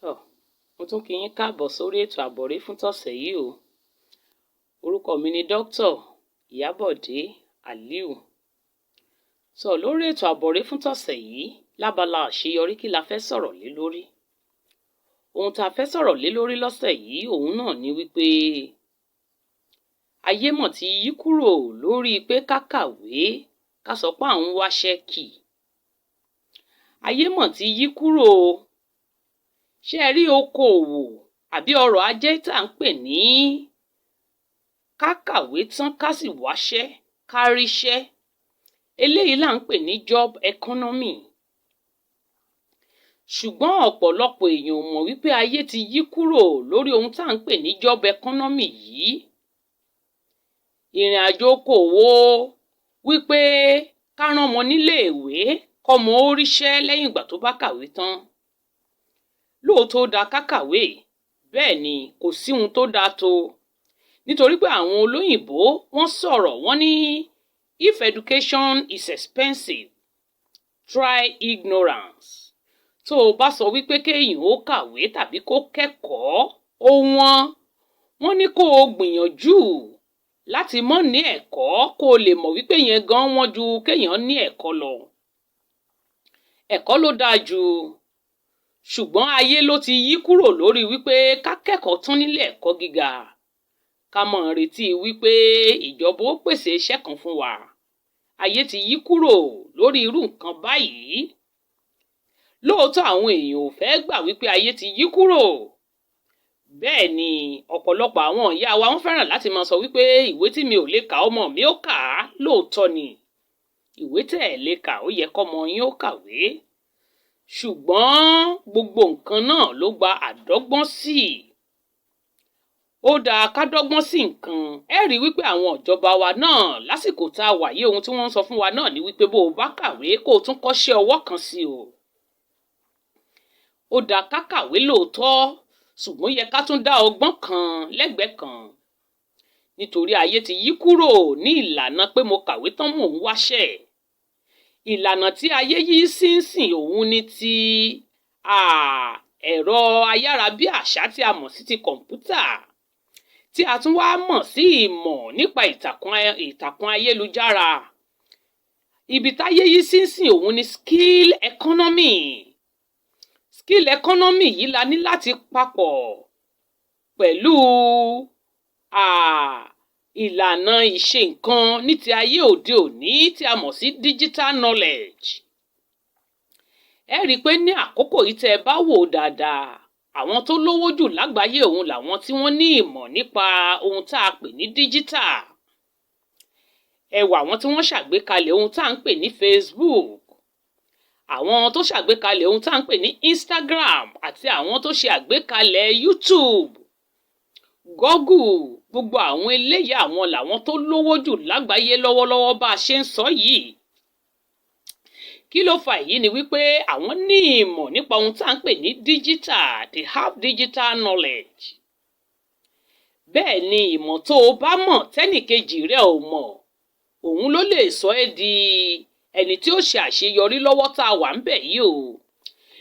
Mo tún kí yín káàbọ̀ sórí ètò àbọ̀rí fún tọ̀sẹ̀ yìí o. Orúkọ mi ni Dr. Ìyábọ̀dé Aliu. Lórí ètò àbọ̀rí fún tọ̀sẹ̀ yìí, lábala àṣeyọrí kí la fẹ́ sọ̀rọ̀ lé lórí. Ohun tá a fẹ́ sọ̀rọ̀ lé lórí lọ́sẹ̀ yìí òun náà ni wípé ayé mọ̀ ti yí kúrò lórí pé ká kàwé ká sọ pé à ń wáṣẹ́ kì. Ayé mọ̀ ti yí kúrò. Ṣé ẹ rí okòòwò àbí ọrọ̀ ajé tá à ń pè ní ká kàwé tán ká sì wáṣẹ́ ká ríṣẹ́, eléyìí là ń pè ní job economy. Ṣùgbọ́n ọ̀pọ̀lọpọ̀ èèyàn ò mọ̀ wípé ayé ti yí kúrò lórí ohun tá à ń pè ní job economy yìí. Ìrìn àjò okòòwò wípé ká rán ọmọ nílé ìwé kọ́mọ ó ríṣẹ́ lẹ́yìn ìgbà tó bá kàwé tán. Lóòótọ́ ó dáa ká kàwé, bẹ́ẹ̀ ni kò sí ohun tó dáa tó. Nítorí pé àwọn olóyìnbó wọ́n sọ̀rọ̀ wọ́n ní if education is expensive, try ignorance. Tó o bá sọ wípé kéèyàn ó kàwé tàbí kó kẹ́kọ̀ọ́ ó wọ́n ní kó o gbìyànjú láti mọ̀ ní ẹ̀kọ́ kó o lè mọ̀ wípé yẹn gan wọ́n ju kéèyàn ní ẹ̀kọ́ lọ. Ẹ̀kọ́ ló dáa jù. Ṣùgbọ́n ayé ló ti yí kúrò lórí wípé ká kẹ́kọ̀ọ́ tán nílé ẹ̀kọ́ gíga. Ká mọ̀ retí wípé ìjọba ó pèsè iṣẹ́ kan fún wa. Ayé ti yí kúrò lórí irú nǹkan báyìí. Lóòótọ́ àwọn èèyàn ò fẹ́ gbà wípé ayé ti yí kúrò. Bẹ́ẹ̀ ni ọ̀pọ̀lọpọ̀ àwọn ìyá wa wọ́n fẹ́ràn láti máa sọ wípé ìwé tí mi ò lè kà ọmọ mi ó kà á. Lóòótọ́ ni ìwé tẹ́ ẹ̀ lè kà ó yẹ kọ́mọ yín ó kàwé. Ṣùgbọ́n gbogbo nǹkan náà ló gba àdọ́gbọ́n sí. Ó dáa ká dọ́gbọ́n sí nǹkan. Ẹ rí wípé àwọn ìjọba wa náà lásìkò tá a wà yìí ohun tí wọ́n ń sọ fún wa náà ni wípé bó o bá kàwé kó o tún kọ́ṣẹ́ ọwọ́ kan sí o. Ó dáa ká kàwé lóòótọ́, ṣùgbọ́n yẹ ká tún dá ọgbọ́n kan lẹ́gbẹ̀ẹ́ kan. Nítorí ayé ti yí kúrò ní ìlànà pé mo kàwé tán mò ń wáṣẹ́. Ìlànà tí ayé yìí sínsìn òun ni ti ẹ̀rọ ayárabíàṣá tí a mọ̀ sí ti kọ̀ǹpútà, tí a tún wá mọ̀ sí ìmọ̀ nípa ìtàkùn ayélujára. Ibi táyé yìí sínsìn òun ni skill economy. Skill economy yìí la ní láti papọ̀ pẹ̀lú ìlànà ìṣe nǹkan ní ti ayé òde òní tí a mọ̀ sí digital knowledge. Ẹ rí i pé ní àkókò yìí tẹ́ ẹ bá wò dáadáa, àwọn tó lówó jù lágbàáyé òun làwọn tí wọ́n ní ìmọ̀ nípa ohun tá a pè ní digital. Ẹ wò àwọn tí wọ́n ṣàgbékalẹ̀ ohun tá à ń pè ní Facebook, àwọn tó ṣàgbékalẹ̀ ohun tá à ń pè ní Instagram àti àwọn tó ṣe àgbékalẹ̀ YouTube, Google, gbogbo àwọn eléyìí àwọn làwọn tó lówó jù lágbàáyé lọ́wọ́lọ́wọ́ bá a ṣe ń sọ yìí. Kí ló fà èyí ni wípé àwọn ní ìmọ̀ nípa ohun tá à ń pè ní digital, they have digital knowledge. Bẹ́ẹ̀ ni ìmọ̀ tó o bá mọ̀ tẹ́nìkejì rẹ̀ ò mọ̀, òun ló lè sọ ẹ́ di ẹni tí ó ṣe àṣeyọrí lọ́wọ́ tá a wà ń bẹ̀ yìí o.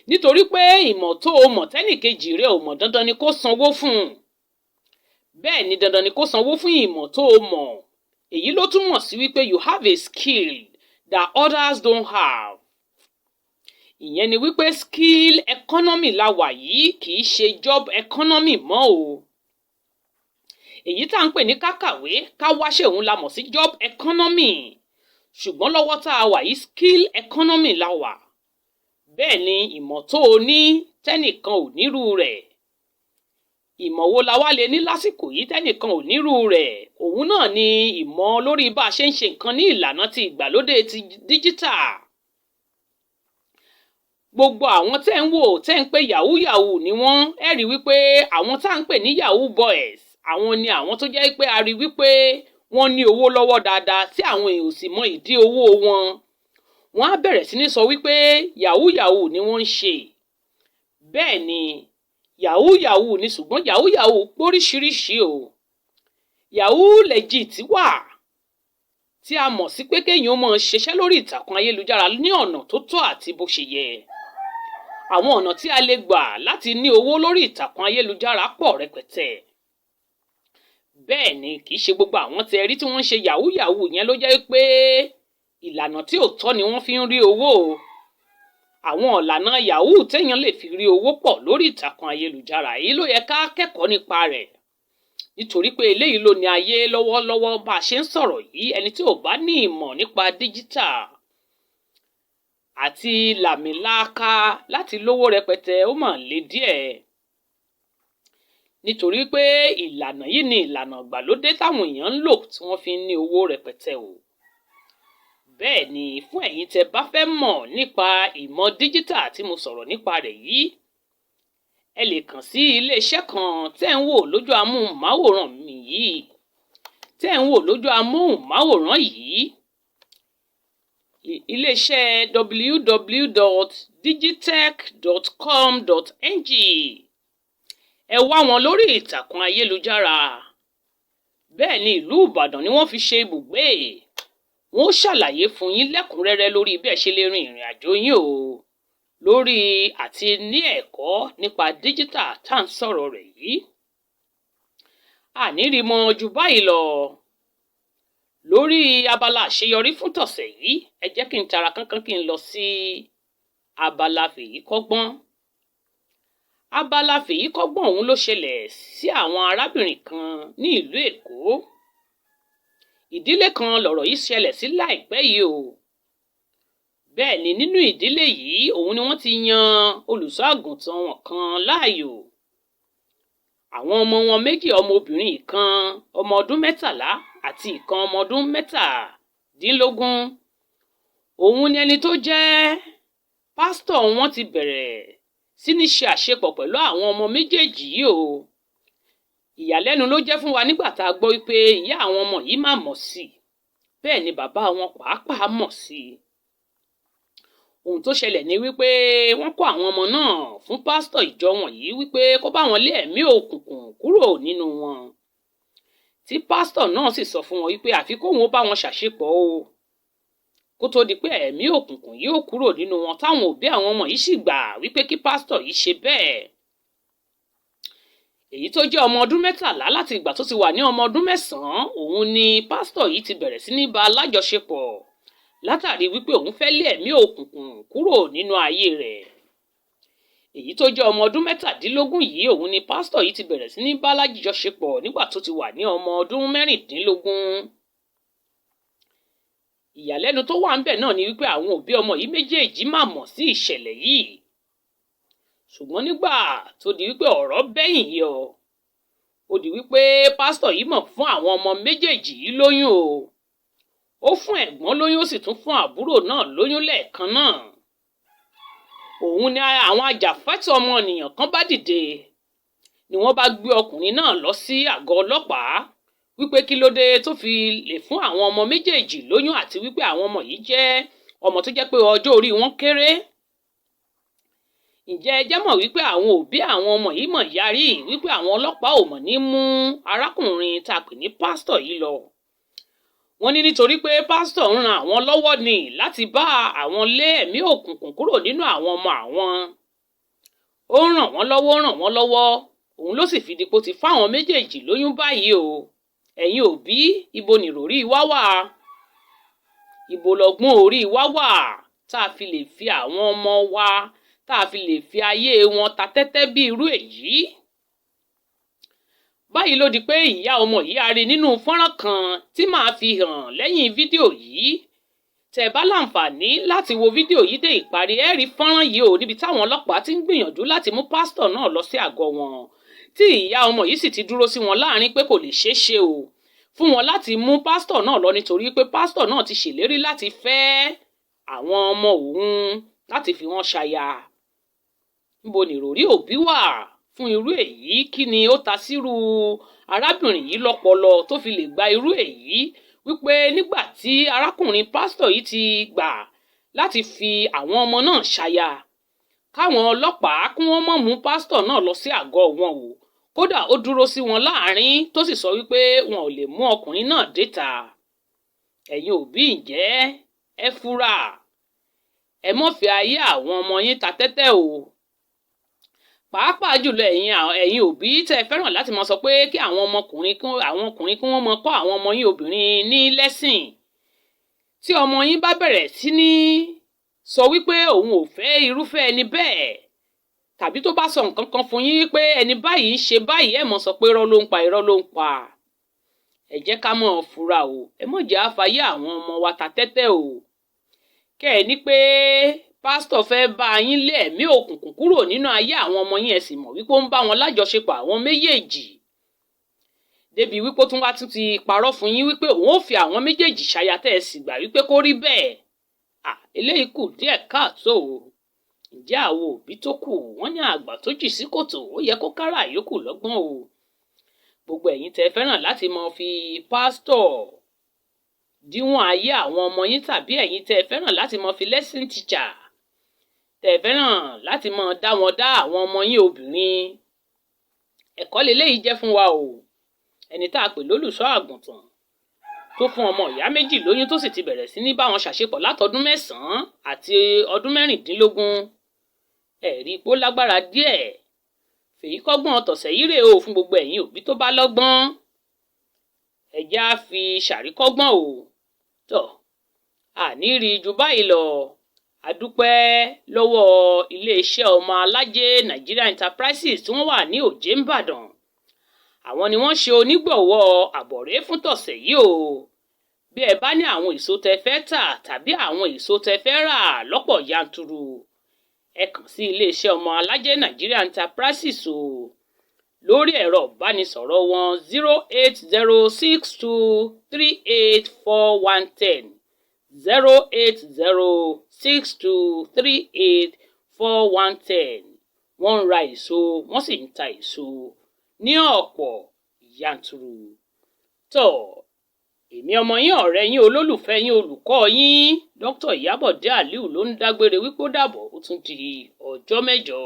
Nítorí pé ìmọ̀ tó o mọ̀ tẹ́nìkejì rẹ̀ ò mọ̀ dandan ni kó sanwó fún un. Bẹ́ẹ̀ ni dandan ni kó sanwó fún ìmọ̀ tó o mọ̀. Èyí ló túmọ̀ sí wípé you have a skill that others don't have. Ìyẹn ni wípé skill economy la wà yìí kì í ṣe job economy mọ́ o. Èyí tá à ń pè ní ká kàwé ká wáṣẹ́ òun la mọ̀ sí job economy. Ṣùgbọ́n lọ́wọ́ tá a wà yìí skill economy la wà. Bẹ́ẹ̀ ni ìmọ̀ tó o ní tẹ́nìkan ò nírú rẹ̀. Ìmọ̀ wo la wá lè ní lásìkò yìí tẹ́nìkan ò nírú rẹ̀? Òun náà ni ìmọ̀ lórí bá a ṣe ń ṣe nǹkan ní ìlànà ti ìgbàlódé ti digital. Gbogbo àwọn tẹ́ ń wò tẹ́ ń pè yahoo yahoo ni wọ́n. Ẹ rí wípé àwọn tá à ń pè ní yahoo boys, àwọn ni àwọn tó jẹ́ pé a rí wípé wọ́n ní owó lọ́wọ́ dáadáa tí àwọn èèyàn sì mọ ìdí owó wọn. Wọ́n á bẹ̀rẹ̀ sí ní sọ wípé yahoo yahoo ni wọ́n ń ṣe. Bẹ́ẹ̀ ni yahoo yahoo ni, ṣùgbọ́n yahoo yahoo póríṣiríṣi o. Yahoo legit wà tí a mọ̀ sí pé kéèyàn máa ṣiṣẹ́ lórí ìtàkùn ayélujára ní ọ̀nà tó tọ́ àti bó ṣe yẹ. àwọn ọ̀nà tí a lè gbà láti ní owó lórí ìtàkùn ayélujára pọ̀ rẹpẹtẹ. Bẹ́ẹ̀ ni kì í ṣe gbogbo àwọn tẹ́ rí tí wọ́n ń ṣe yahoo yahoo yẹn ló jẹ́ pé ìlànà tí ò tọ́ ni wọ́n fi ń rí owó. Àwọn ìlànà yahoo téèyàn lè fi rí owó pọ̀ lórí ìtàkùn ayélujára yìí ló yẹ ká kẹ́kọ̀ọ́ nípa rẹ̀. Nítorí pé eléyìí ló ní ayé lọ́wọ́lọ́wọ́ bá a ṣe ń sọ̀rọ̀ yìí. Ẹni tí ò bá ní ìmọ̀ nípa díjítà àti làmìlaka láti lówó rẹpẹtẹ ó mà le díẹ̀. Nítorí pé ìlànà yìí ni ìlànà ìgbàlódé táwọn èèyàn ń lò tí wọ́n fi ń ní owó rẹpẹtẹ o. Bẹ́ẹ̀ ni fún ẹ̀yin tẹ́ bá fẹ́ mọ̀ nípa ìmọ̀ díjítà tí mo sọ̀rọ̀ nípa rẹ̀ yìí, ẹ lè kàn sí iléeṣẹ́ kan tẹ́ ń wò lójú amóhùnmáwòrán mi yìí. Tẹ́ ń wò lójú amóhùnmáwòrán yìí. Iléeṣẹ́ www.digitech.com.ng. Ẹ wá wọn lórí ìtàkùn ayélujára. Bẹ́ẹ̀ ni ìlú Ìbàdàn ni wọ́n fi ṣe ibùgbé. Wọ́n ṣàlàyé fún yín lẹ́kùnrẹ́rẹ́ lórí bí ẹ ṣe lè rin ìrìn àjò yín o. Lórí àti ní ẹ̀kọ́ nípa díjítà tá à ń sọ̀rọ̀ rẹ̀ yìí. Àní rí mọ́ ju báyìí lọ. Lórí abala àṣeyọrí fún tọ̀sẹ̀ yìí, ẹ jẹ́ kí n tara kánkán kí n lọ sí abala fèyí kọ́gbọ́n. Abala fèyí kọ́gbọ́n ọ̀hún ló ṣẹlẹ̀ sí àwọn arábìnrin kan ní ìlú Èkó. Ìdílé kan lọ̀rọ̀ yìí ṣẹlẹ̀ sí láìpẹ́ yìí o. Bẹ́ẹ̀ ni nínú ìdílé yìí òun ni wọ́n ti yan olùṣọ́ àgùntàn wọn kan láàyò. Àwọn ọmọ wọn méjì, ọmọbìnrin kan ọmọ ọdún 13 àti ìkan ọmọ ọdún 17. Òun ni ẹni tó jẹ́ pásítọ̀ wọn ti bẹ̀rẹ̀ sí ní ṣe àṣepọ̀ pẹ̀lú àwọn ọmọ méjèèjì yìí o. Ìyàlẹ́nu ló jẹ́ fún wa nígbà tá a gbọ́ wípé ìyá àwọn ọmọ yìí máa mọ̀ sí i. Bẹ́ẹ̀ ni bàbá wọn pàápàá mọ̀ sí i. Ohun tó ṣẹlẹ̀ ni wípé wọ́n kó àwọn ọmọ náà fún pásítọ̀ ìjọ wọn yìí wípé kó bá wọn lé ẹ̀mí òkùnkùn kúrò nínú wọn. Tí pásítọ̀ náà sì sọ fún wọn wípé àfi kóun ó bá wọn ṣàṣepọ̀ o. Kó tó di pé ẹ̀mí òkùnkùn yóò kúrò nínú wọn, táwọn òbí àwọn ọmọ yìí sì gbà wípé kí pásítọ̀ yìí ṣe bẹ́ẹ̀. Èyí tó jẹ́ ọmọ ọdún 13 láti ìgbà tó ti wà ní ọmọ ọdún 9, òun ni pásítọ̀ yìí ti bẹ̀rẹ̀ sí ní bá alájọṣepọ̀ látàrí wípé òun fẹ́ lé ẹ̀mí òkùnkùn kúrò nínú ayé rẹ̀. Èyí tó jẹ́ ọmọ ọdún 17 yìí òun ni pásítọ̀ yìí ti bẹ̀rẹ̀ sí ní bá alájọṣepọ̀ nígbà tó ti wà ní ọmọ ọdún 16. Ìyàlẹ́nu tó wà ńbẹ̀ náà ni wípé àwọn òbí ọmọ yìí méjèèjì máa mọ̀ sí ìṣẹ̀lẹ̀ yìí. Ṣùgbọ́n nígbà tó di wípé ọ̀rọ̀ bẹ́yìn yọ, ó di wípé pásítọ̀ yìí mọ̀ fún àwọn ọmọ méjèèjì yìí lóyún o. Ó fún ẹ̀gbọ́n lóyún ó sì tún fún àbúrò náà lóyún lẹ́ẹ̀kan náà. Òun ni àwọn ajàfẹ́tọ̀ọ́ ọmọnìyàn kan bá dìde. Ni wọ́n bá gbé ọkùnrin náà lọ sí àgọ́ ọlọ́pàá wípé kí ló dé tó fi lè fún àwọn ọmọ méjèèjì lóyún àti wípé àwọn ọmọ yìí jẹ́ ọmọ tó jẹ́ pé ọjọ́ orí wọn kéré. Ǹjẹ́ ẹ jẹ́ mọ̀ wípé àwọn òbí àwọn ọmọ yìí mọ̀ yarí wípé àwọn ọlọ́pàá ò mọ̀ ní mú arákùnrin tá a pè ní pásítọ̀ yìí lọ. Wọ́n ní nítorí pé pásítọ̀ ń ran àwọn lọ́wọ́ ni láti bá àwọn lé ẹ̀mí òkùnkùn kúrò nínú àwọn ọmọ àwọn. Ó ń ràn wọ́n lọ́wọ́, òun ló sì fi di pé ó ti fáwọn méjèèjì lóyún báyìí o. Ẹ̀yin òbí, ibo nìròrí wá wà? Ibo lọ́gbọ́n orí wá wà tá a fi lè fi àwọn ọmọ wa, tá a fi lè fi ayé wọn ta tẹ́tẹ́ bí irú èyí? Báyìí ló di pé ìyá ọmọ yìí a rí nínú fọ́nrán kan tí màá fi hàn lẹ́yìn fídíò yìí. Tẹ́ bá láǹfààní láti wo fídíò yìí dé ìparí, ẹ rí fọ́nrán yìí o níbi táwọn ọlọ́pàá ti ń gbìyànjú láti mú pásítọ̀ náà lọ sí àgọ́ wọn. Tí ìyá ọmọ yìí sì ti dúró sí wọn láàrin pé kò lè ṣeé ṣe o fún wọn láti mú pásítọ̀ náà lọ nítorí pé pásítọ̀ náà ti ṣèlérí láti fẹ́ àwọn ọmọ òun láti fi wọ́n ṣaya. Níbo nìròrí òbí wà fún irú èyí? Kí ni ó ta sírú arábìnrin yìí lọ́pọlọ tó fi lè gba irú èyí wípé nígbà tí arákùnrin pásítọ̀ yìí ti gbà láti fi àwọn ọmọ náà ṣaya, káwọn ọlọ́pàá kí wọ́n má mú pásítọ̀ náà lọ sí àgọ́ wọn o. Kódà ó dúró sí wọn láàrin tó sì sọ wípé wọn ò lè mú ọkùnrin náà déta. Ẹ̀yin òbí, ǹjẹ́ ẹ fura? Ẹ má fi ayé àwọn ọmọ yín ta tẹ́tẹ́ o. pàápàá jùlọ ẹ̀yin òbí tẹ́ fẹ́ràn láti máa sọ pé kí àwọn ọkùnrin kí wọ́n máa kọ́ àwọn ọmọ yín obìnrin ní lẹ́sìn. Tí ọmọ yín bá bẹ̀rẹ̀ sí ní sọ wípé òun ò fẹ́ irúfẹ́ ẹni bẹ́ẹ̀, tàbí tó bá sọ nǹkan kan fún yín wípé ẹni báyìí ṣe báyìí, ẹ mọ̀ sọ pé irọ́ ló ń pa, irọ́ ló ń pa. Ẹ jẹ́ ká mọ̀ fura o, ẹ mọ̀ jẹ́ àfàyè àwọn ọmọ wa ta tẹ́tẹ́ o. Kẹ́ ẹ ní pé pásítọ̀ fẹ́ bá yín lé ẹ̀mí òkùnkùn kúrò nínú ayé àwọn ọmọ yín, ẹ sì mọ̀ wípé ó ń bá wọn lájọṣepọ̀ àwọn méjèèjì. Débi wípé tún wá tún ti parọ́ fún yín wípé òun ò fi àwọn méjèèjì ṣaya, tẹ́ ẹ sì gbà wípé kó rí bẹ́ẹ̀. Eléyìí kù díẹ̀ káàtó o. Ǹjẹ́ àwọn òbí tó kù wọ́n ní àgbà tó jì sí kòtò, ó yẹ kó kára yòókù lọ́gbọ́n o. Gbogbo ẹ̀yin tẹ́ fẹ́ràn láti máa fi pásítọ̀ díwọ̀n ayé àwọn ọmọ yín, tàbí ẹ̀yin tẹ́ fẹ́ràn láti máa fi lesson teacher tẹ́ fẹ́ràn láti máa dá àwọn ọmọ yín obìnrin, ẹ̀kọ́ leléyìí jẹ́ fún wa o. Ẹni tá a pè lólùṣọ́ àgùntàn tó fún ọmọ ìyá méjì lóyún, tó sì ti bẹ̀rẹ̀ sí ní bá wọn ṣàṣepọ̀ látọdún 9 àti ọdún 16, ẹ̀rí pó lágbára díẹ̀. Fèyí kọ́gbọ́n tọ̀sẹ̀ yìí rèé o fún gbogbo ẹ̀yin òbí tó bá lọ́gbọ́n. Ẹ jẹ́ á fi ṣàríkọ́gbọ́n o. Tọ́ àní rí ju báyìí lọ. A dúpẹ́ lọ́wọ́ iléeṣẹ́ ọmọ alájẹ Nigeria Enterprises tí wọ́n wà ní Òjé Ìbàdàn. Àwọn ni wọ́n ṣe onígbọ̀wọ́ àbọ̀rẹ́ fún tọ̀sẹ̀ yìí o. Bí ẹ bá ní àwọn èso tẹ́ fẹ́ tà tàbí àwọn èso tẹ́ fẹ́ rà lọ́pọ̀ yanturu, ẹ kàn sí iléeṣẹ́ ọmọ alájẹ Nigeria Enterprises o. Lórí ẹ̀rọ ìbánisọ̀rọ̀ wọn 08062384110 08062384110. Wọ́n ń ra èso, wọ́n sì ń ta èso ní ọ̀pọ̀ yanturu. Tọ́ èmi ọmọ yín, ọ̀rẹ́ yín, olólùfẹ́ yín, olùkọ́ yín, Dr. Ìyábọ̀dé Àlíù ló ń dágbére wípé ó dàbọ̀, ó tún di ọjọ́ mẹ́jọ.